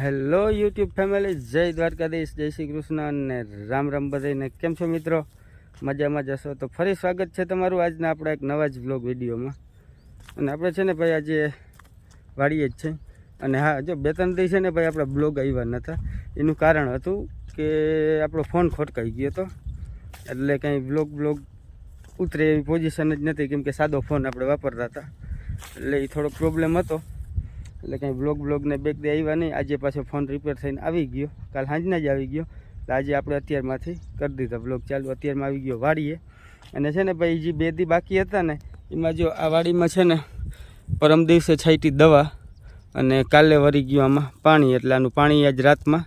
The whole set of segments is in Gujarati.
હેલો યુટ્યુબ ફેમિલી, જય દ્વારકાધીશ, જય શ્રી કૃષ્ણ અને રામ રામ બધાને. કેમ છો મિત્રો? મજામાં જશો તો ફરી સ્વાગત છે તમારું આજના આપણા એક નવા જ બ્લોગ વિડીયોમાં. અને આપણે છે ને ભાઈ આજે વાડીએ જ છે. અને હા, જો બે ત્રણ દી છે ને ભાઈ આપણા બ્લોગ આવ્યા નહોતા. એનું કારણ હતું કે આપણો ફોન ખોટકાઈ ગયો હતો, એટલે કંઈ બ્લોગ ઉતરે એવી પોઝિશન જ નથી, કેમ કે સાદો ફોન આપણે વાપરતા હતા, એટલે એ થોડોક પ્રોબ્લેમ હતો. એટલે કંઈ બ્લોગને બેક દે આવ્યા નહીં. આજે પાછો ફોન રિપેર થઈને આવી ગયો, કાલ સાંજના જ આવી ગયો. એટલે આજે આપણે અત્યારમાંથી કરી દીધા બ્લોગ ચાલુ. અત્યારમાં આવી ગયો વાડીએ. અને છે ને ભાઈ જે બે દી બાકી હતા ને, એમાં જો આ વાડીમાં છે ને પરમ દિવસે છાંટી દવા, અને કાલે વળી ગયું આમાં પાણી. એટલે આનું પાણી આજ રાતમાં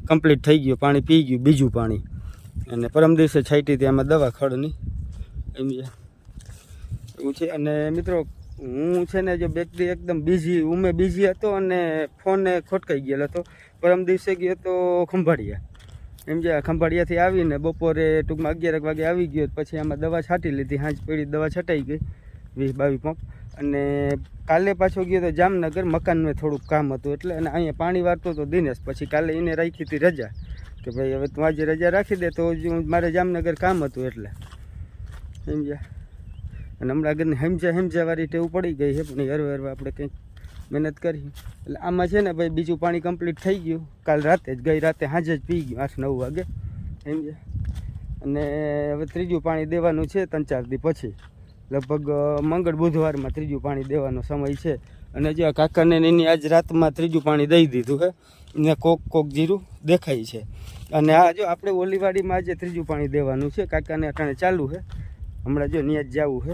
કમ્પ્લીટ થઈ ગયું, પાણી પી ગયું બીજું પાણી. અને પરમ દિવસે છાંટી હતી આમાં દવા ખડની, એમ એવું છે. અને મિત્રો હું છે ને જો બેકડી એકદમ બીજી હતો, અને ફોન ખોટકાઈ ગયેલો હતો. પરમ દિવસે ગયો તો ખંભાળિયા, એમ જે ખંભાળિયાથી આવીને બપોરે ટૂંકમાં 11 વાગે આવી ગયો. પછી આમાં દવા છાંટી લીધી, હાંજ પડી દવા છટાઈ ગઈ 20-22 પંપ. અને કાલે પાછો ગયો તો જામનગર, મકાનમાં થોડુંક કામ હતું એટલે. અને અહીંયા પાણી વાળતો હતો દિનેશ. પછી કાલે એને રાખી હતી રજા, કે ભાઈ હવે તું આજે રજા રાખી દે, તો મારે જામનગર કામ હતું એટલે, સમજ્યા. અને હમણાં આગળની હેમજાવાળી ટેવ પડી ગઈ છે, પણ હરવા આપણે કંઈક મહેનત કરી. એટલે આમાં છે ને ભાઈ બીજું પાણી કમ્પ્લીટ થઈ ગયું કાલ રાતે જ, ગઈ રાતે સાંજે જ પી ગયું 8-9 વાગે, સમજ્યા. અને હવે ત્રીજું પાણી દેવાનું છે 3-4 દી પછી, લગભગ મંગળ બુધવારમાં ત્રીજું પાણી દેવાનો સમય છે. અને જો કાકાને એની આજ રાતમાં ત્રીજું પાણી દઈ દીધું છે, એને કોક જીરું દેખાય છે. અને આ જો આપણે ઓલીવાડીમાં આજે ત્રીજું પાણી દેવાનું છે, કાકાને અટાણે ચાલુ છે. હમણાં જો ત્યાં જ જવું છે,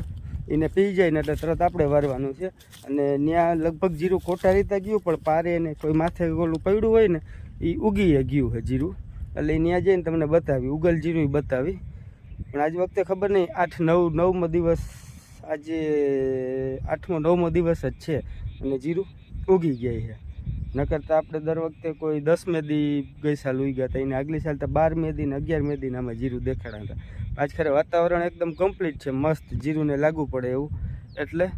એને પી જાય ને એટલે તરત આપણે વારવાનું છે. અને ત્યાં લગભગ જીરું ખોટા રીતે ગયું, પણ પારે ને કોઈ માથે ઓલું પડ્યું હોય ને એ ઉગી ગયું છે જીરું. એટલે ત્યાં જઈને તમને બતાવી, ઉગલ જીરું બતાવી. પણ આજ વખતે ખબર નહીં, 8-9મો દિવસ, આજે 8મો-9મો દિવસ જ છે, અને જીરું ઉગી ગયા છે. નકર તો આપણે દર વખતે કોઈ 10મે દી ગઈ સાલ ઉગ્યા હતા, એને આગલી સાલ તો 12મે દી ને 11મે દી આમાં જીરું દેખાડા હતા. આજ ખરે વાતાવરણ એકદમ કમ્પ્લીટ છે, મસ્ત જીરુંને લાગુ પડે એવું, એટલે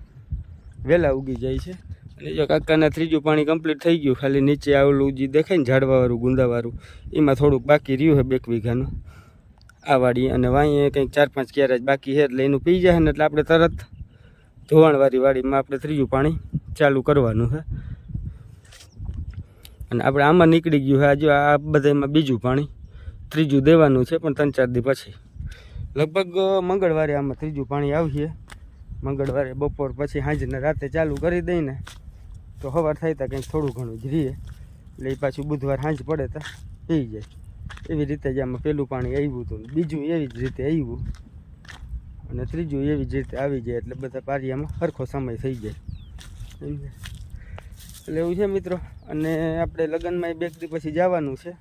વહેલા ઉગી જાય છે. અને જો કાકાના ત્રીજું પાણી કમ્પ્લીટ થઈ ગયું, ખાલી નીચે આવેલું જે દેખાય ને ઝાડવાવાળું ગુંદાવાળું, એમાં થોડુંક બાકી રહ્યું છે 2 વીઘાનું આ વાડી. અને વાંઈએ કંઈક 4-5 ક્યારા જ બાકી છે, એટલે એનું પી જાય ને એટલે આપણે તરત ધોવાણવાળી વાડીમાં આપણે ત્રીજું પાણી ચાલુ કરવાનું છે. અને આપણે આમાં નીકળી ગયું છે આજે આ બધામાં બીજું પાણી ત્રીજું દેવાનું છે, પણ 3-4 દી પછી, લગભગ મંગળવારે આમાં ત્રીજું પાણી આવશે. મંગળવારે બપોર પછી સાંજને રાતે ચાલુ કરી દઈને તો સવાર થાય ત્યાં કંઈક થોડું ઘણું જ રહીએ, એટલે એ પાછું બુધવાર સાંજ પડે તો પી જાય. એવી રીતે જ આમાં પહેલું પાણી આવ્યું હતું, બીજું એવી જ રીતે આવ્યું, અને ત્રીજું એવી જ રીતે આવી જાય. એટલે બધા પારિયામાં સરખો સમય થઈ જાય, એટલે એવું છે મિત્રો. અને આપણે લગ્નમાં 2 દી પછી જવાનું છે,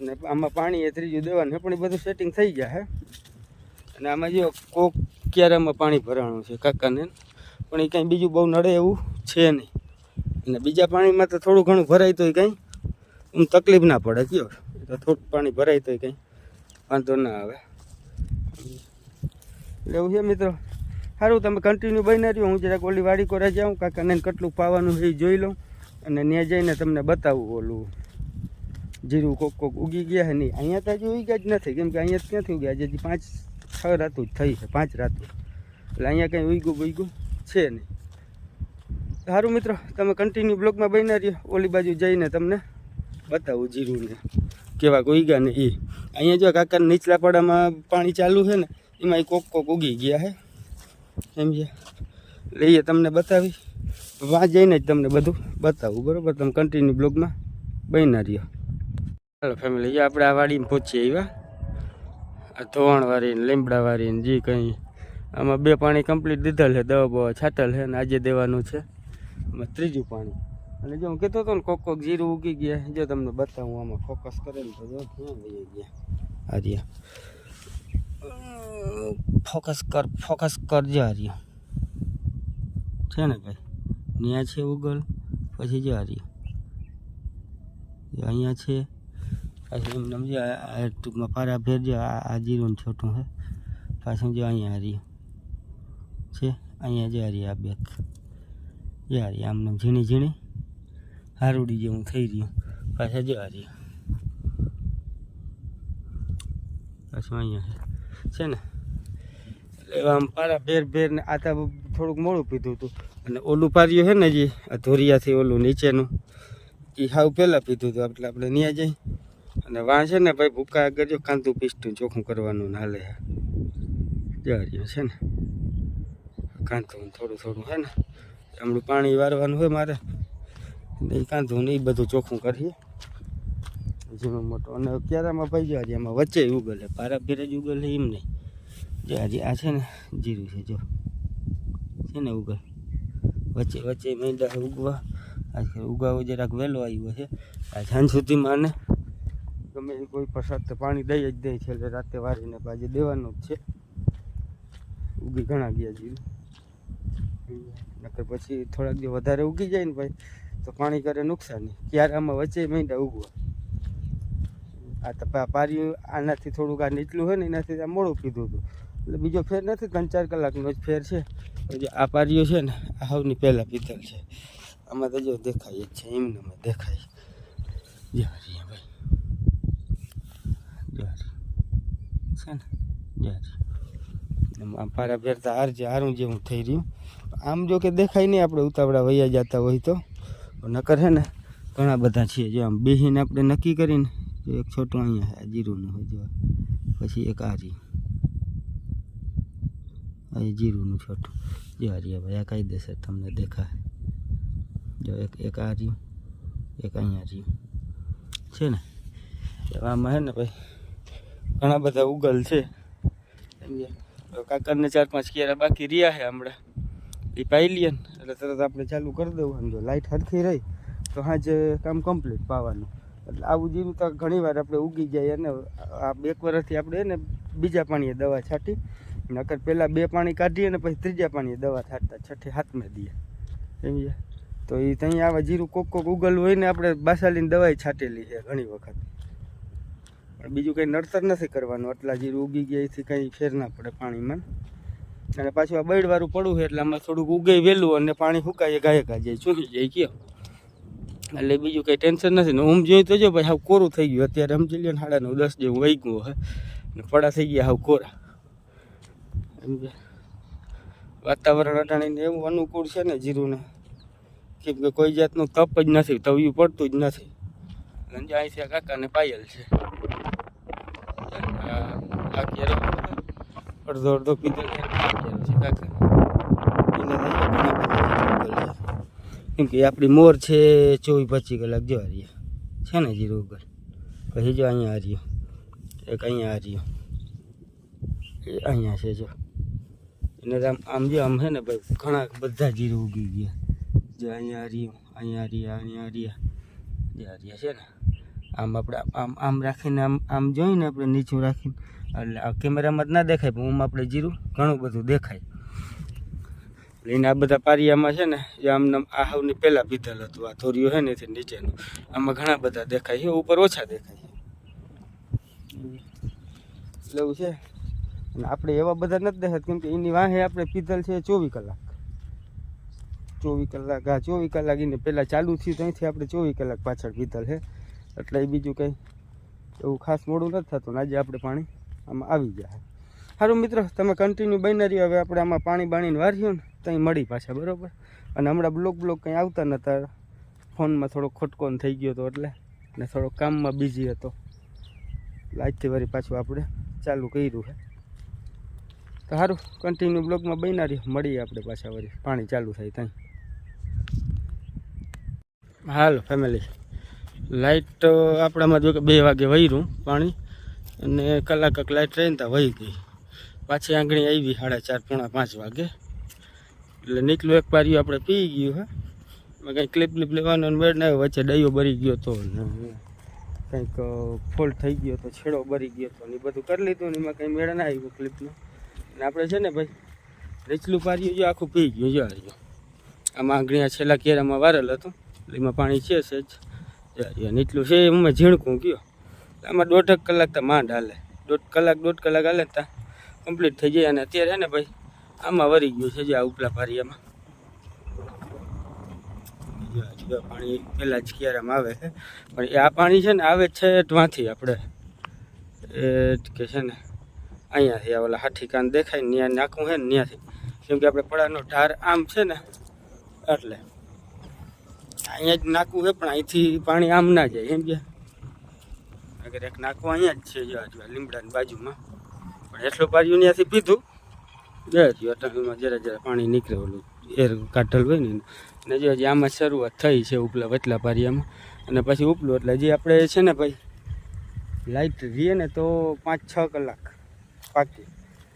અને આમાં પાણી એ ત્રીજું દેવાનું છે, પણ એ બધું સેટિંગ થઈ જાય. અને આમાં જો કોક ક્યારામાં પાણી ભરાણું છે કાકાને, પણ એ કંઈ બીજું બહુ નડે એવું છે નહીં. અને બીજા પાણીમાં તો થોડું ઘણું ભરાય તો કંઈ તકલીફ ના પડે, કયો તો થોડું પાણી ભરાય તો કંઈ વાંધો ના આવે. એટલે એવું છે મિત્રો. સારું, તમે કન્ટિન્યુ બની રહ્યો. હું જરાક ઓલી વાડી કોરા જાઉં, કાકાને કેટલું પાવાનું છે એ જોઈ લઉં, અને ત્યાં જઈને તમને બતાવું ઓલું જીરું કોક ઉગી ગયા છે. નહીં, અહીંયા તો હજી ઉગ્યા જ નથી, કેમ કે અહીંયા ક્યાંથી ઉગ્યા, હજી 5-6 રાતું જ થઈ છે, 5 રાતું. એટલે અહીંયા કંઈ ઉગ્યું છે નહીં. સારું મિત્રો, તમે કન્ટિન્યુ બ્લોગમાં બની રહ્યો. ઓલી બાજુ જઈને તમને બતાવું જીરુંને કેવા ઉગ્યા ને એ. અહીંયા જો કાકાને નીચલા પાડામાં પાણી ચાલુ છે ને, એમાં એ કોક ઉગી ગયા છે, સમજ્યા. એટલે એ તમને બતાવી, વાં જઈને જ તમને બધું બતાવું, બરાબર? તમે કન્ટિન્યુ બ્લોગમાં બની રહ્યો. ચાલો ફેમિલી, આપણે આ વાડીમાં પહોંચી આવ્યા, આ ધોવાણવાળી ને લીમડાવાળી ને જે કંઈ આમાં 2 પાણી કમ્પ્લીટ દીધેલ છે, દવા બવા છાંટેલ છે, અને આજે દેવાનું છે આમાં ત્રીજું પાણી. અને જો હું કહેતો હતો ને કોક જીરું ઉગી ગયા, જો તમને બતાવું, આમાં ફોકસ કરે ને તો જો ક્યાં લઈ ગયા આર્યા, ફોકસ કરજો આર્યા છે ને ભાઈ, ત્યાં છે ઉગલ. પછી જો આર્યા અહીંયા છે, પાછું એમ સમજો આ ટૂંકમાં પારા ફેરજો. આ જીરું છોટું છે, પાછું જો અહીંયા હારી છે, અહીંયા જો હારી આ બેક જે હારી આમને ઝીણી હારુડી જેવું થઈ રહ્યું પાછા જવા રહ્યું પાછું અહીંયા છે ને એટલે આમ પારા ભેર ને આતા થોડુંક મોડું પીધું હતું અને ઓલું પાર્યું છે ને જે આ ધોરિયાથી ઓલું નીચેનું એ હાવ પહેલાં પીધું હતું એટલે આપણે ત્યાં જઈ અને વાં છે ને ભાઈ ભૂકા આગળ જો કાંતું પીસતું ચોખ્ખું કરવાનું ને હાલે જવા રહ્યું છે ને કાંતું થોડું છે ને હમણાં પાણી વારવાનું હોય મારે એ કાંધું ને એ બધું ચોખ્ખું કરીએ ઝીણું મોટું અને ક્યારામાં ભાઈ જો એમાં વચ્ચે ઉગલ છે પારા ફેરે જ ઉગલ છે એમ નહીં જો હજી આ છે ને જીરું છે જો છે ને ઉગલ વચ્ચે મીંડા ઉગવા આજકાલ ઉગાવો જરાક વહેલો આવ્યો છે આ સાંજ સુધીમાં આને ગમે એ કોઈ પ્રસાદ તો પાણી દઈ જ દે છે એટલે રાતે વારીને પાછી દેવાનું જ છે ઉગી ઘણા ગયા જીરું નકર પછી થોડાક જે વધારે ઉગી જાય ને ભાઈ તો પાણી કરે નુકસાન નહીં ક્યારામાં વચ્ચે મીંડા ઉગવા આ તો પાર્યું આનાથી થોડુંક આ નીચલું હોય ને એનાથી આ મોડું પીધું હતું એટલે બીજો ફેર નથી 3-4 કલાકનો જ ફેર છે જે આ પાર્યું છે ને આ હવની પહેલાં પીધલ છે આમાં તો જો દેખાય જ છે એમને દેખાય જારી ભાઈ જારી છે ને જારી આમ પારા ફેરતા હારું જેવું થઈ રહ્યું આમ જો કે દેખાય નહીં આપણે ઉતાવળા વૈયા જતા હોય તો નકર છે ને ઘણા બધા છીએ જો આમ બેસીને આપણે નક્કી કરીને જો એક છોટું અહીંયા જીરુંનું હોય જો પછી એક આ જીરુંનું છોટું જો આ ભાઈ આ કાયદેસર તમને દેખાય જો એક આ રહ્યું એક અહીંયા રહ્યું છે ને આમાં છે ને ભાઈ ઘણા બધા ઉગલ છે કાકાને 4-5 કેરા બાકી રહ્યા છે હમણાં એ પાઈ લઈએ ને એટલે તરત આપણે ચાલુ કરી દેવું જો લાઇટ હરખી રહી તો હાજે કામ કમ્પ્લીટ પાવાનું એટલે આવું જીરું તો ઘણી વાર આપણે ઉગી જાય અને આ 1 વર્ષથી આપણે એને બીજા પાણીએ દવા છાંટી નકર પહેલાં 2 પાણી કાઢીએ ને પછી ત્રીજા પાણીએ દવા છાંટતા છઠ્ઠે હાથમાં દઈએ સમજ્યા તો એ ત્યાં આવા જીરું કોક ઉગલ હોય ને આપણે બાસાલીની દવાઈ છાંટેલી છે ઘણી વખત પણ બીજું કંઈ નડતર નથી કરવાનું આટલા જીરું ઉગી ગયા એથી કંઈ ફેર ના પડે પાણીમાં અને પાછું આ બળવાળું પડવું છે એટલે આમાં થોડુંક ઉગે વહેલું અને પાણી સુકાય ગાયકા જાય ચૂકી જાય કયો એટલે બીજું કંઈ ટેન્શન નથી ને ઊમ જોઈ તો જો ભાઈ હાવ કોરું થઈ ગયું અત્યારે સમજી લ્યો ને 9:30 જેવું વહી ગયું હે ને પડા થઈ ગયા હાવ કોરા વાતાવરણ અટાણીને એવું અનુકૂળ છે ને જીરુંને કેમ કે કોઈ જાતનું તપ જ નથી તવિયું પડતું જ નથી અને અહીંથી આ કાકાને પાયલ છે આ ક્યારે અડધો પીધેલ છે કાકા કેમ કે આપણી મોર છે 24-25 કલાક જો હારીએ છે ને જીરું ઉપર પછી જો અહીંયા હાર્યું એક અહીંયા હાર્યું અહીંયા છે જો એને આમ જો આમ છે ને ભાઈ ઘણા બધા જીરું ઉગી ગયા જો અહીંયા હાર્યું અહીંયા હાર્યા છે ને આમ આપણે આમ રાખીને આમ જોઈને આપણે નીચું રાખીને એટલે આ કેમેરામાં જ ના દેખાય પણ આમ આપણે જીરું ઘણું બધું દેખાય લઈને આ બધા પારિયામાં છે ને જે આમને આ હાવની પહેલાં પીધેલ હતું આ થોરિયું છે ને એથી નીચેનું આમાં ઘણા બધા દેખાય છે ઉપર ઓછા દેખાય છે એટલે એવું છે અને આપણે એવા બધા નથી દેખાત કેમ કે એની વાહે આપણે પીધેલ છે 24 કલાક 24 કલાક એને પહેલાં ચાલુ થયું ત્યાંથી આપણે 24 કલાક પાછળ પીધેલ છે એટલે એ બીજું કંઈ એવું ખાસ મોડું નથી થતું ને આજે આપણે પાણી આમાં આવી જાય સારું મિત્રો તમે કન્ટિન્યુ બની રહ્યો હવે આપણે આમાં પાણી બાણીને વાર્યું ને ત્યાં મળી પાછા બરાબર અને હમણાં બ્લોક કંઈ આવતા નહોતા ફોનમાં થોડોક ખોટકોન થઈ ગયો હતો એટલે ને થોડોક કામમાં બિઝી હતો એટલે આજથી વળી પાછું આપણે ચાલુ કર્યું છે તો સારું કન્ટિન્યુ બ્લોગમાં બની રહ્યો મળીએ આપણે પાછા વળી પાણી ચાલુ થાય ત્યાં હાલો ફેમિલી લાઇટ આપણામાં જો કે 2 વાગે વહ્યું પાણી અને કલાક લાઇટ રહીને ત્યાં વહી ગઈ પાછી આંગળી આવી 4:30-5 વાગે એટલે નીકળું એક પાર્યું આપણે પી ગયું હે એમાં કંઈક ક્લિપ લેવાનો મેળ ના આવ્યો વચ્ચે ડાયો ભરી ગયો તો કંઈક ફોલ્ટ થઈ ગયો તો છેડો ભરી ગયો તો ને એ બધું કરી લીધું ને એમાં કંઈ મેળ ના આવ્યું ક્લિપનું અને આપણે છે ને ભાઈ નીચલું પાર્યું જો આખું પી ગયું જો આવ્યું આમાં આંગળી આ છેલ્લા કેરામાં વારેલ હતું એટલે એમાં પાણી છે જ નીચલું છે એમાં ઝીણકું ગયો આમાં 1.5 કલાક તો માંડ હાલે 1.5 કલાક હાલે ત્યાં કમ્પ્લીટ થઈ જાય અને અત્યારે છે ને ભાઈ આમાં વરી ગયું છે જે આ ઉપલા પારિયામાં જો પાણી પહેલાં જ ક્યારામાં આવે છે, પણ આ પાણી છે ને આવે છે ત્યાંથી આપણે કે છે ને અહીંયાથી આ ઓલા હાથી કાન દેખાય ને ત્યાં નાખવું છે ને ત્યાંથી, કેમ કે આપણે પડાનો ઢાર આમ છે ને એટલે અહીંયા જ નાખવું છે, પણ અહીંથી પાણી આમ ના જાય એમ કે અગર એક નાખવું અહીંયા જ છે જો આજુ લીમડાની બાજુમાં, પણ એટલું પાર્યું ત્યાંથી પીધું જો અટાણીમાં જરા જરા પાણી નીકળે ઓલું એર કાઢેલ હોય ને જો હજી આમાં શરૂઆત થઈ છે ઉપલા વચલા પારિયામાં, અને પછી ઉપલું એટલે હજી આપણે છે ને ભાઈ લાઇટ રહીએ ને તો 5-6 કલાક પાકી.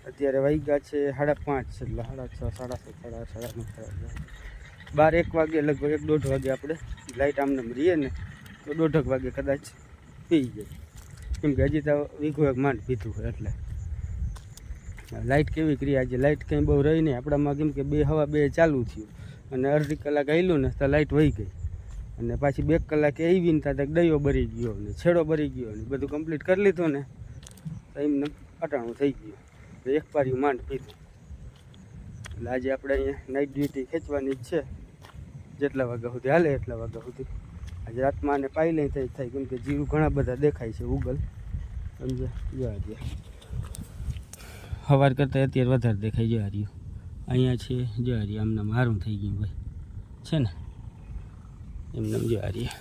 અત્યારે વાગ્યા છે 5:30 એટલે 6:30, 7:30, 8:30, 12-1 વાગે લગભગ 1-1.5 વાગે આપણે લાઇટ આમને રહીએ ને તો 1.5 વાગે કદાચ પી જાય, કેમ કે હજી તો વીઘો એક માંડ પીધું હોય. એટલે લાઇટ કેવી કરી આજે લાઇટ કંઈ બહુ રહી નહીં આપણામાં, કેમ કે 2 ચાલુ થયું અને અડધી કલાક આવેલું ને તો લાઇટ વહી ગઈ, અને પાછી 2 કલાકે આવી ને ત્યાં દયો બરી ગયો ને છેડો બરી ગયો ને બધું કમ્પ્લીટ કરી લીધું ને તો એમને અટાણું થઈ ગયું, એક પાર્યું માંડ પીધું. એટલે આજે આપણે અહીંયા નાઇટ ડ્યુટી ખેંચવાની જ છે, જેટલા વાગ્યા સુધી હાલે એટલા વાગ્યા સુધી. આજે રાતમાં આને પાઈ લઈ થાય, કેમ કે જીરું ઘણા બધા દેખાય છે ઉગલ, સમજ્યા? જો આજે સવાર કરતાં અત્યારે વધારે દેખાય. જો હાર્યું અહીંયા છે, જો હાર્યું આમને મારું થઈ ગયું ભાઈ છે ને એમને જો હાર્યું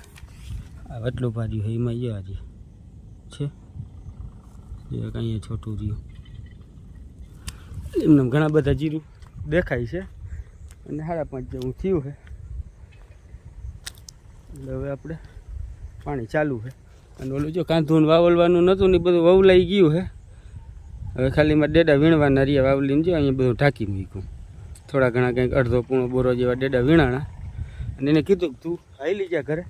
આ વટલું પાર્યું હોય એમાં જો હાર્યું છે, જો અહીંયા છોટું રહ્યું એમને ઘણા બધા જીરું દેખાય છે, અને 5:30 જેવું થયું છે. એટલે હવે આપણે પાણી ચાલુ છે, અને ઓલું જો કાંધું વાવલવાનું નહોતું ને બધું વવલાઈ ગયું છે. હવે ખાલીમાં ડેડા વીણવાના રહ્યા વાવલીને, જો અહીંયા બધું ઢાંકી મૂક્યું, થોડા ઘણા કંઈક અડધો પૂણો બોરો જેવા ડેડા વીણાણા, અને એને કીધું કે તું હાલી જા ઘરે,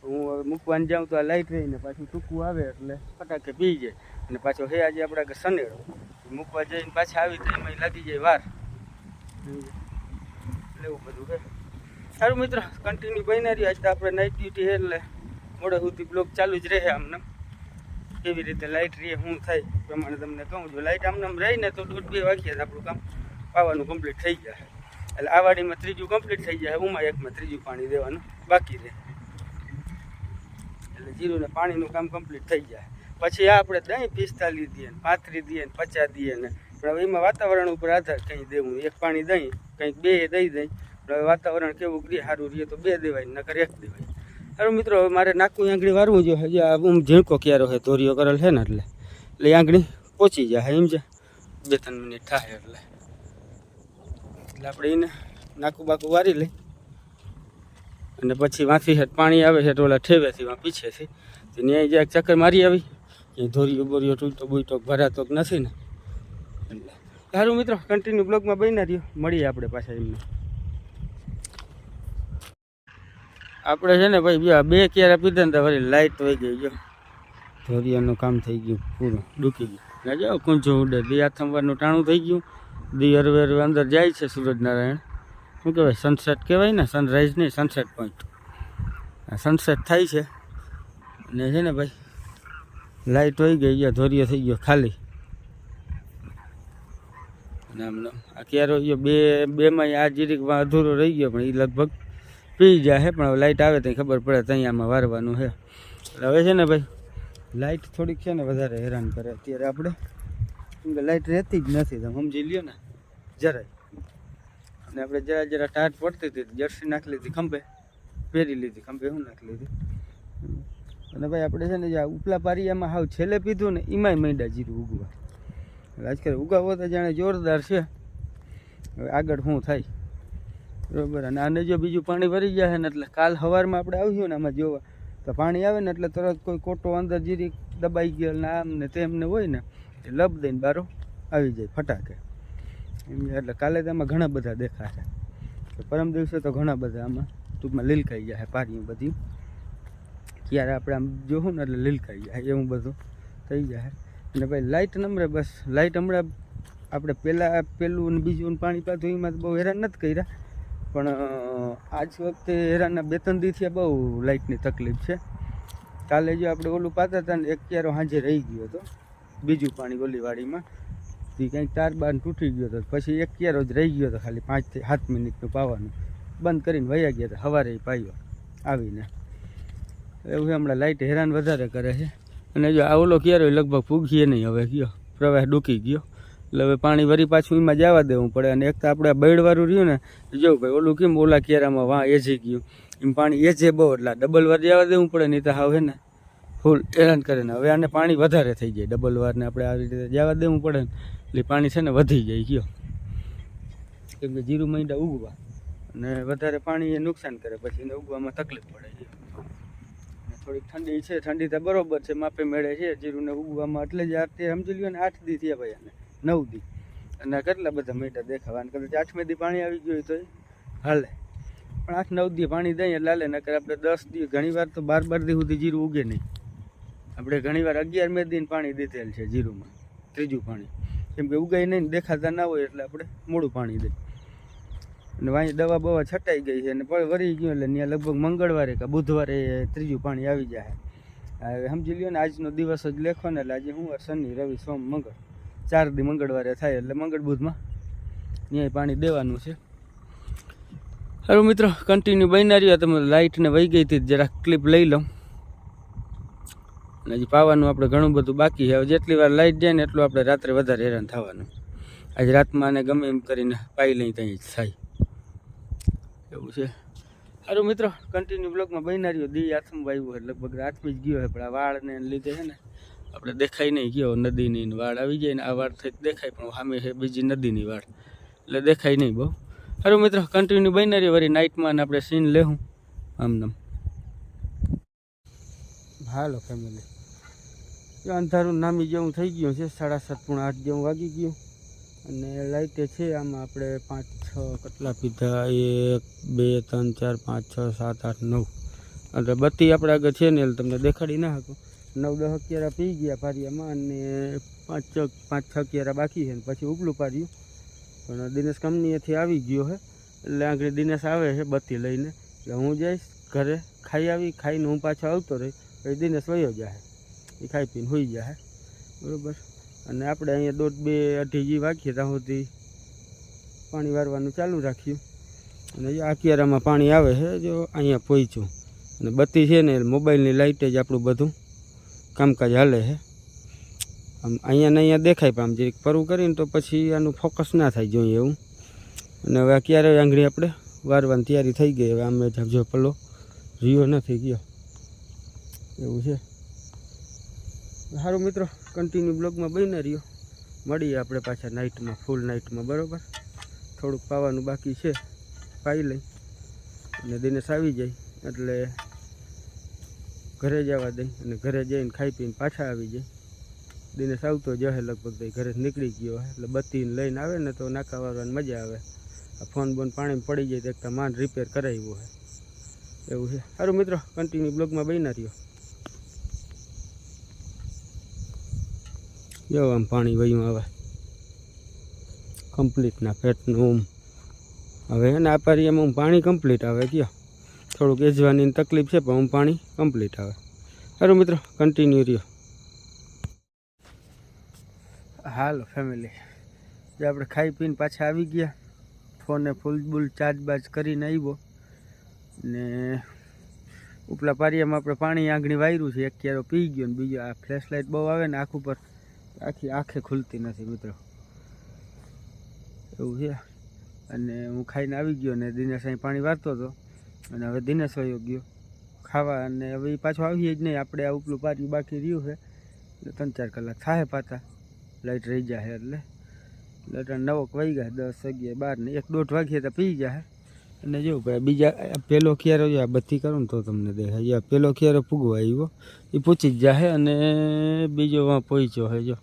હું હવે મૂકવાને જાઉં તો આ લાઇટ રહીને પાછું ટૂંકું આવે એટલે ફટાકે પી જાય, અને પાછો હે આજે આપણે આગળ સનેડો મૂકવા જઈને પાછા આવી તો એમાં લાગી જાય વાર, એટલે એવું બધું છે. સારું મિત્રો, કન્ટિન્યુ બન્યા રહ્યા. આજ તો આપણે નાઇટ ડ્યુટી છે એટલે મોડે સુધી બ્લોક ચાલુ જ રહે. આમને કેવી રીતે લાઇટ રહે શું થાય પ્રમાણે તમને કહું. જો લાઇટ આમને રહીને તો 1-2 વાગ્યા આપણું કામ પાવાનું કમ્પ્લીટ થઈ જાય, એટલે આ વાડીમાં 3જું કમ્પ્લીટ થઈ જાય, ઉમાં એકમાં 3જું પાણી દેવાનું બાકી રહે, એટલે જીરું ને પાણીનું કામ કમ્પ્લીટ થઈ જાય. પછી આ આપણે દહીં 45 દઈએ ને 35 દઈએ ને 50 દઈએ ને, પણ હવે એમાં વાતાવરણ ઉપર આધાર કંઈ દેવું, એક પાણી દહીં કંઈક 2 દઈ દઈ, પણ હવે વાતાવરણ કેવું રહે સારું રહે તો 2 દેવાય નકર 1 દેવાય. સારું મિત્રો, હવે મારે નાખવું આંગળી વારવું જોઈએ. હજી આ ઝીણકો ક્યારો છે ધોરીઓ કરેલ છે ને એટલે આંગળી પહોંચી જાય એમ છે, 2-3 મિનિટ થાય એટલે આપણે એને નાકું બાકું વારી લઈ, અને પછી વાંથી હેઠ પાણી આવે છે તો ઓલા ઠેવેથી વાં પીછેથી ત્યાં જ્યાં એક ચક્કર મારી આવી કે ધોરીઓ બોરીઓ તૂટતો બૂટો ભરાતો નથી ને. એટલે સારું મિત્રો, કન્ટિન્યુ બ્લોગમાં બન્યા રહ્યો, મળીએ આપણે પાછા એમને. આપણે છે ને ભાઈ 2 ક્યારા પીધા ને તો વળી લાઇટ વહી ગઈ, જો ધોરિયાનું કામ થઈ ગયું પૂરું, ડૂકી ગયું. જાઓ કુંજો ઉડે, દી આથમવારનું ટાણું થઈ ગયું, દી હરવે હરવે અંદર જાય છે. સૂરજનારાયણ શું કહેવાય, સનસેટ કહેવાય ને, સનરાઈઝ નહીં સનસેટ પોઈન્ટ, સનસેટ થાય છે. અને છે ને ભાઈ લાઇટ વહી ગઈ, ગયા ધોરિયો થઈ ગયો ખાલી. અને આમ આ ક્યારો ગયો 2માં આ જીરીકમાં અધૂરો રહી ગયો, પણ એ લગભગ પી જાય. પણ હવે લાઇટ આવે તો ખબર પડે તો અહીંયામાં વારવાનું છે. એટલે હવે છે ને ભાઈ લાઇટ થોડીક છે ને વધારે હેરાન કરે અત્યારે આપણે, કેમ કે લાઇટ રહેતી જ નથી, તમે સમજી લ્યો ને જરાય. અને આપણે જરા ટાટ પડતી હતી, જર્સી નાખી લીધી ખંભે, પહેરી લીધી ખંભે, શું નાખી લીધી. અને ભાઈ આપણે છે ને જે ઉપલા પારિયામાં હાવ છેલ્લે પીધું ને એમાંય માંડ્યા જીરું ઉગવા. આજકાલ ઉગાવો તો જાણે જોરદાર છે, હવે આગળ શું થાય બરાબર. અને આને જો બીજું પાણી ભરી જાય ને એટલે કાલ સવારમાં આપણે આવ્યું ને આમાં જોવા તો પાણી આવે ને એટલે તરત કોઈ કોટો અંદર જીરી દબાઈ ગયો ને આમ ને તેમને હોય ને એ લપ દઈને બારો આવી જાય ફટાકે એમ. એટલે કાલે તો આમાં ઘણા બધા દેખાશે, પરમ દિવસે તો ઘણા બધા આમાં ટૂંકમાં લીલકાઈ જાય પારીઓ બધી. ક્યારે આપણે આમ જોવું ને એટલે લીલકાઈ જાય એવું બધું થઈ જાય. અને ભાઈ લાઇટ નંબરે બસ લાઇટ હમણાં આપણે પહેલું ને બીજું પાણી પાતું એમાં બહુ હેરાન નથી કર્યા, પણ આજ વખતે હેરાનના 2-3 દીથી બહુ લાઇટની તકલીફ છે. કાલે જો આપણે ઓલું પાતા હતા ને એક ક્યારો સાંજે રહી ગયો હતો, બીજું પાણી ઓલી વાડીમાં એ કંઈક તાર બાર તૂટી ગયો હતો, પછી એક ક્યારો જ રહી ગયો હતો ખાલી 5 થી 7 મિનિટનું પાવાનું, બંધ કરીને વયા ગયા હતા. સવારે પાયો આવીને એવું હમણાં લાઇટ હેરાન વધારે કરે છે. અને જો આ ઓલો ક્યારે લગભગ ફૂગીએ નહીં હવે ગયો, પ્રવાહ ડૂકી ગયો એટલે હવે પાણી વરી પાછું એમાં જવા દેવું પડે. અને એક તો આપણે બેડવાળું રહ્યું ને જો ભાઈ ઓલું કેમ ઓલા કેરામાં વાં એજી ગયું એમ પાણી એજે બહુ એટલે ડબલ વાર જવા દેવું પડે, નહીં તો હાવ હે ને ફૂલ હેરાન કરે ને. હવે આને પાણી વધારે થઈ જાય, ડબલ વારને આપણે આવી રીતે જવા દેવું પડે ને એટલે પાણી છે ને વધી જાય ગયો, કેમ કે જીરું માંડ્યા ઉગવા અને વધારે પાણી એ નુકસાન કરે, પછી એને ઉગવામાં તકલીફ પડે છે. થોડીક ઠંડી છે, ઠંડી તો બરોબર છે, માપે મેળે છે જીરુંને ઉગવામાં. એટલે જ આ સમજી લ્યો ને 8 દી થયા ભાઈ અને 9 દી અને કેટલા બધા મીટર દેખાવા. કદાચ 8મે દી પાણી આવી ગયું તો હાલે, પણ 8-9 દી પાણી દઈએ એટલે હાલે. નકર આપણે 10 દી, ઘણી વાર તો 12 દી સુધી જીરું ઉગે નહીં. આપણે ઘણી વાર 11મે દીને પાણી દીધેલ છે જીરુંમાં, ત્રીજું પાણી, કેમ કે ઉગાઈ નહીં દેખાતા ના હોય એટલે આપણે મોડું પાણી દઈએ. અને વાંઈ દવા બવા છટાઈ ગઈ છે અને વરી ગયું એટલે ત્યાં લગભગ મંગળવારે કે બુધવારે ત્રીજું પાણી આવી જાય. હવે સમજી લ્યો ને આજનો દિવસ જ લેખો ને એટલે આજે હું શનિ રવિ સોમ મંગળ 4 દી મંગળવારે થાય એટલે મંગળ બુધમાં ત્યાં પાણી દેવાનું છે. સારું મિત્રો, કન્ટિન્યુ બન્યા રહ્યો. તમે લાઇટને વહી ગઈ હતી જરાક ક્લિપ લઈ લઉં. અને હજી પાવાનું આપણે ઘણું બધું બાકી છે. હવે જેટલી વાર લાઇટ જાય ને એટલું આપણે રાત્રે વધારે હેરાન થવાનું. આજે રાતમાં ને ગમે એમ કરીને પાઈ લઈ ત્યાં જ થાય એવું છે. સારું મિત્રો, કન્ટિન્યુ બ્લોગમાં બન્યા રહ્યો. દી હાથમાં વાવ્યું એટલે લગભગ રાતમાં જ ગયો હોય, પણ આ વાળને લીધે છે ને આપણે દેખાય નહીં ગયો. નદીની વાળ આવી જાય ને આ વાળ થઈ દેખાય, પણ સામે છે બીજી નદીની વાળ એટલે દેખાય નહીં બહુ. સારું મિત્રો, કન્ટિન્યુ બન્યા રહ્યો. વળી નાઇટમાં ને આપણે સીન લેવું આમનામ. હાલો ફેમિલી, અંધારું નામી જેવું થઈ ગયું છે, 7:30 પોણા 8 જેવું વાગી ગયું. અને લાઇટે છે આમાં આપણે 5-6 કેટલા પીધા, 1 2 3 4 5 6 7 8 9 એટલે બત્તી આપણે આગળ છે ને એટલે તમને દેખાડી ના શકું. 9-10 ક્યારા પી ગયા પારિયામાં અને 5-6 ક્યારા બાકી છે ને પછી ઉપલું પાર્યું. પણ દિનેશ કંપનીએથી આવી ગયો છે એટલે આગળ દિનેશ આવે છે બત્તી લઈને. એટલે હું જઈશ ઘરે, ખાઈને હું પાછો આવતો રહી, પછી દિનેશ વયો જાય, એ ખાઈ પીને હોઈ જાય બરાબર. અને આપણે અહીંયા 1:30-2:30 વાગીએ ત્યાં સુધી પાણી વારવાનું ચાલુ રાખ્યું. અને જો આ ક્યારામાં પાણી આવે છે, જો અહીંયા પહોંચ્યું. અને બત્તી છે ને મોબાઈલની લાઇટે જ આપણું બધું કામકાજ હાલે છે. આમ અહીંયા ને અહીંયા દેખાય, પણ આમ જે પરવું કરીને તો પછી આનું ફોકસ ના થાય જોઈએ એવું. અને હવે આ ક્યારે આંગળી આપણે વારવાની તૈયારી થઈ ગઈ. હવે આમ જો પલ્લો રીયો નથી ગયો એવું છે. સારું મિત્રો, કન્ટિન્યુ બ્લોગમાં બન્યા રહ્યો. મળીએ આપણે પાછા નાઇટમાં, ફૂલ નાઇટમાં બરાબર. થોડુંક પાવાનું બાકી છે, પાઈ લઈ અને દિનેશ આવી જાય એટલે ઘરે જવા દઈ. અને ઘરે જઈને ખાઈ પીને પાછા આવી જાય. દિનેશ આવતો જ હે લગભગ ભાઈ, ઘરે નીકળી ગયો હે એટલે બત્તીને લઈને આવે ને તો નાકા વારવાની મજા આવે. આ ફોન બોન પાણીમાં પડી જાય તો એકતા માંડ રિપેર કરાવ્યું હે એવું છે. સારું મિત્રો, કન્ટિન્યુ બ્લોગમાં બન્યા રહ્યો. જો આમ પાણી વયું આવે કમ્પ્લીટના પેટનું. હવે એને આ પારિયામાં પાણી કમ્પ્લીટ આવે કયો, થોડુંક એજવાની તકલીફ છે પણ પાણી કમ્પ્લીટ આવે. સારું મિત્રો, કન્ટિન્યુ રહ્યો. હાલો ફેમિલી, જે આપણે ખાઈ પીને પાછા આવી ગયા. ફોને ફૂલ ચાર્જ બાજ કરીને આવ્યો ને ઉપલા પારિયામાં આપણે પાણી આંગળી વાયરું છે. એક ક્યારો પી ગયો ને બીજો આ ફ્લેશ લાઇટ બહુ આવે ને આંખ ઉપર, આખી આંખે ખુલતી નથી મિત્રો એવું છે. અને હું ખાઈને આવી ગયો ને દિનેશ અહીં પાણી વારતો હતો અને હવે દિનેશ વયો ગયો ખાવા. અને હવે પાછું આવીએ જ નહીં, આપણે આ ઉપલું પાર્યું બાકી રહ્યું છે એટલે 3-4 કલાક થાય પાછા લાઇટ રહી જાય એટલે 9 વાગી ગયા, 10 11 12 ને 1-1.5 વાગ્યે તો પી જાય. અને જો ભાઈ બીજા પેલો ક્યારો જો આ બત્તી કરું ને તો તમને દેખાય, પેલો ક્યારો પૂગવા આવ્યો એ પૂછી જ જાય. અને બીજો વાં પહોંચ્યો છે જો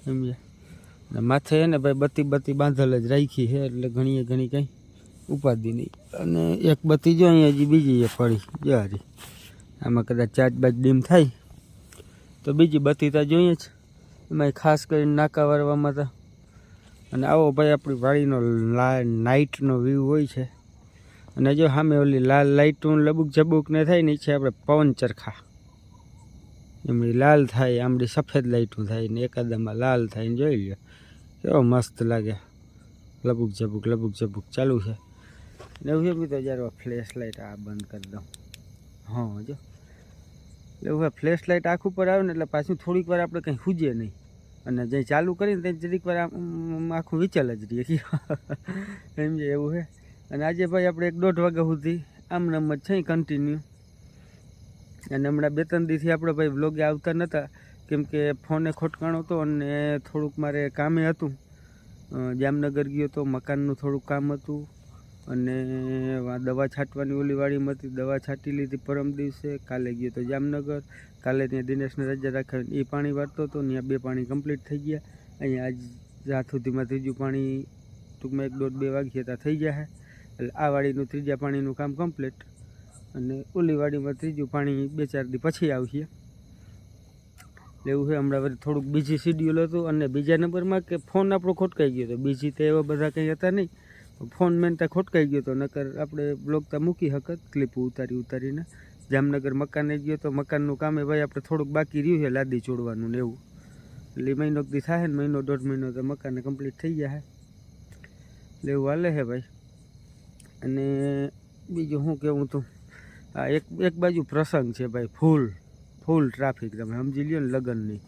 સમજ્યા. માથે ને ભાઈ બત્તી બાંધલ જ રાખી છે એટલે ઘણી કંઈ ઉપાધિ નહીં. અને એક બત્તી જો અહીંયા હજી બીજી પડી જો હારી, આમાં કદાચ ચાર્જ બાજ ડીમ થાય તો બીજી બત્તી તો જોઈએ જ. એમાં ખાસ કરીને નાકા વારવામાં તો. અને આવો ભાઈ આપણી વાડીનો નાઇટનો વ્યૂ હોય છે. અને જો સામે ઓલી લાલ લાઇટું લબુક જબુક ને થાય ને છે આપણે પવન ચરખા એમની લાલ થાય, આમડી સફેદ લાઇટું થાય ને એકાદામાં લાલ થાય ને જોઈ લો કેવો મસ્ત લાગે. લબુક જબુક ચાલુ છે. ને એવું છે મિત્રો જ્યારે ફ્લેશ લાઇટ આ બંધ કરી દઉં. હા જો એટલે હવે ફ્લેશ લાઇટ આંખ ઉપર આવે ને એટલે પાછું થોડીક વાર આપણે કંઈ સૂજે નહીં, અને જે ચાલુ કરીને ત્યાં જરીક વાર આમ આખું વિચાર જ રહીએ સમજે એવું છે. અને આજે ભાઈ આપણે 1-1.5 વાગ્યા સુધી આમ નામ જ છે કન્ટિન્યુ. અને હમણાં 2-3 દીથી આપણે ભાઈ વ્લોગે આવતા નહોતા, કેમ કે ફોને ખોટકાણો હતો અને થોડુંક મારે કામે હતું. જામનગર ગયો તો, મકાનનું થોડુંક કામ હતું, અને દવા છાંટવાની ઓલી વાડીમાં હતી, દવા છાંટી લીધી પરમ દિવસે. કાલે ગયો તો જામનગર, કાલે ત્યાં દિનેશને રજા રાખીને એ પાણી વાળતો હતો, ત્યાં 2 પાણી કમ્પ્લીટ થઈ ગયા. અહીંયા આજ રાત સુધીમાં 3જું પાણી ટૂંકમાં 1-1.5-2 વાગ્યે ત્યાં થઈ ગયા. એટલે આ વાડીનું 3જા પાણીનું કામ કમ્પ્લીટ, અને ઓલી વાડીમાં 3જું પાણી 2-4 દી પછી આવશે. એવું છે. હમણાં વળી થોડુંક બીજી શિડ્યુલ હતું. અને બીજા નંબરમાં કે ફોન આપણો ખોટકાઈ ગયો હતો. બીજી તો એવા બધા કંઈ હતા નહીં, ફોન મેન ત્યાં ખોટકાઈ ગયો હતો, નકર આપણે બ્લોગ ત્યાં મૂકી શકત ક્લિપ ઉતારીને. જામનગર મકાને ગયો તો, મકાનનું કામે ભાઈ આપણે થોડુંક બાકી રહ્યું છે, લાદી ચોડવાનું ને એવું. એટલે મહિનો દી થાય ને, 1-1.5 મહિનો તો મકાને કમ્પ્લીટ થઈ જાય. એટલે એવું હાલે છે ભાઈ. અને બીજું શું કહેવું તું, આ એક બાજુ પ્રસંગ છે ભાઈ, ફૂલ ટ્રાફિક. તમે સમજી લ્યો ને, લગ્નની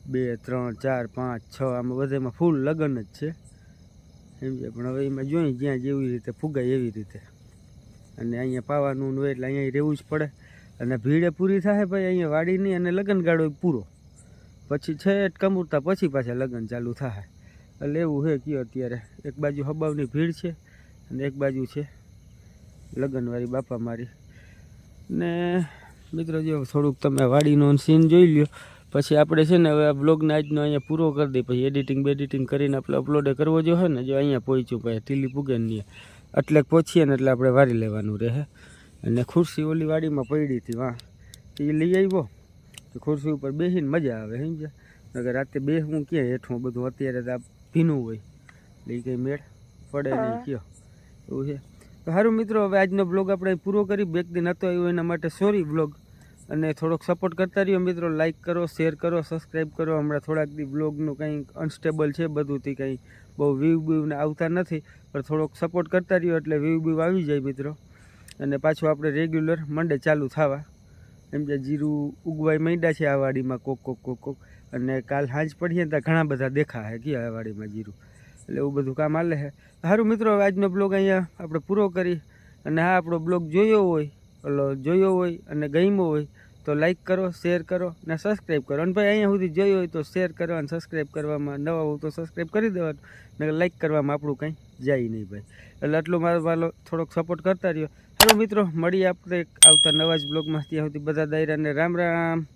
2, 3, 4, 5, 6 આમાં બધામાં ફૂલ લગ્ન જ છે સમજે. પણ હવે એમાં જોઈ જ્યાં જેવી રીતે ફુગાય એવી રીતે. અને અહીંયા પાવાનું હોય એટલે અહીંયા રહેવું જ પડે. અને ભીડે પૂરી થાય ભાઈ અહીંયા વાડીની, અને લગ્નગાળો પૂરો પછી છેટ કમૂરતા પછી પાછા લગ્ન ચાલુ થાય. એટલે એવું છે કયો અત્યારે એક બાજુ હબાવની ભીડ છે અને એક બાજુ છે લગ્નવાળી બાપા મારી. ને મિત્રો જો થોડુંક તમે વાડીનો સીન જોઈ લ્યો, પછી આપણે છે ને હવે આ બ્લોગને આજનો અહીંયા પૂરો કરી દઈએ. પછી એડિટિંગ કરીને આપણે અપલોડ કરવો જો હોય ને, જો અહીંયા પહોંચ્યું ભાઈ ટીલી પૂગે ને એટલે પહોંચીએ ને એટલે આપણે વારી લેવાનું રહે. અને ખુરશી ઓલી વાડીમાં પડી હતી, વાહ એ લઈ આવ્યો તો ખુરશી ઉપર બેસીને મજા આવે સમજ્યા. નકર રાતે બેસવું ક્યાં હેઠું બધું અત્યારે તો આ ભીનું હોય એટલે એ કંઈ મેળ પડે નહીં કયો એવું છે. તો સારું મિત્રો, હવે આજનો બ્લોગ આપણે પૂરો કરી. 2 દિન હતો આવ્યો એના માટે સોરી બ્લોગ. અને થોડોક સપોર્ટ કરતા રહ્યો મિત્રો, લાઇક કરો, શેર કરો, સબસ્ક્રાઈબ કરો. હમણાં થોડાક દી બ્લોગનું કંઈ અનસ્ટેબલ છે બધુંથી, કંઈ બહુ વ્યૂ આવતા નથી, પણ થોડોક સપોર્ટ કરતા રહ્યો એટલે વ્યૂ આવી જાય મિત્રો. અને પાછું આપણે રેગ્યુલર મંડે ચાલુ થવા એમ જે જીરું ઉગવાઈ માંડ્યા છે આ વાડીમાં કોક. અને કાલ સાંજ પડીએ ને ત્યાં ઘણા બધા દેખા છે કે આ વાડીમાં જીરું. એટલે એવું બધું કામ હાલે છે. સારું મિત્રો, આજનો બ્લોગ અહીંયા આપણે પૂરો કરી. અને હા, આપણો બ્લોગ જોયો હોય અને ગમ્યો હોય તો લાઈક કરો, શેર કરો અને સબસ્ક્રાઈબ કરો. અને ભાઈ અહીંયા સુધી જોયો હોય તો શેર કરવા અને સબસ્ક્રાઈબ કરવામાં, નવા હોય તો સબસ્ક્રાઈબ કરી દેવાનું, ને લાઈક કરવામાં આપણું કંઈ જાય નહીં ભાઈ. એટલે આટલું મારો વાલો થોડોક સપોર્ટ કરતા રહ્યો. સારું મિત્રો, મળીએ આપણે આવતા નવા જ બ્લોગમાં. ત્યાં સુધી બધા દાયરાને રામ રામ.